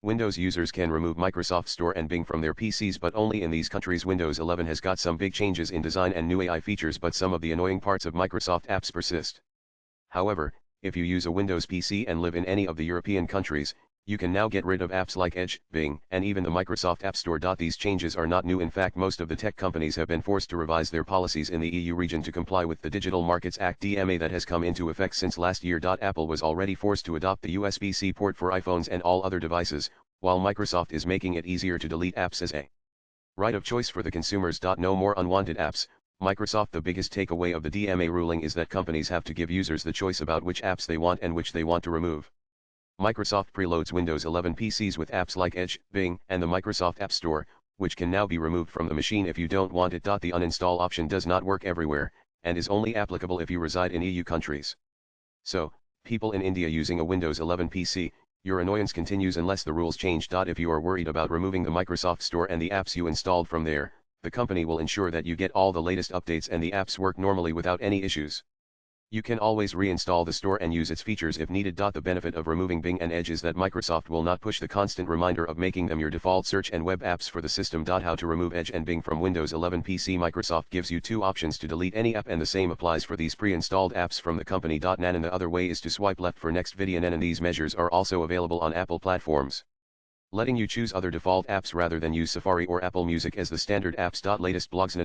Windows users can remove Microsoft Store and Bing from their PCs, but only in these countries. Windows 11 has got some big changes in design and new AI features, but some of the annoying parts of Microsoft apps persist. However, if you use a Windows PC and live in any of the European countries, you can now get rid of apps like Edge, Bing, and even the Microsoft App Store. These changes are not new. In fact, most of the tech companies have been forced to revise their policies in the EU region to comply with the Digital Markets Act (DMA) that has come into effect since last year. Apple was already forced to adopt the USB-C port for iPhones and all other devices, while Microsoft is making it easier to delete apps as a right of choice for the consumers. No more unwanted apps. Microsoft. The biggest takeaway of the DMA ruling is that companies have to give users the choice about which apps they want and which they want to remove. Microsoft preloads Windows 11 PCs with apps like Edge, Bing, and the Microsoft App Store, which can now be removed from the machine if you don't want it. The uninstall option does not work everywhere, and is only applicable if you reside in EU countries. So, people in India using a Windows 11 PC, your annoyance continues unless the rules change. If you are worried about removing the Microsoft Store and the apps you installed from there, the company will ensure that you get all the latest updates and the apps work normally without any issues. You can always reinstall the store and use its features if needed. The benefit of removing Bing and Edge is that Microsoft will not push the constant reminder of making them your default search and web apps for the system. How to remove Edge and Bing from Windows 11 PC. Microsoft gives you two options to delete any app, and the same applies for these pre-installed apps from the company. And the other way is to swipe left for next video. And these measures are also available on Apple platforms, letting you choose other default apps rather than use Safari or Apple Music as the standard apps. Latest blogs.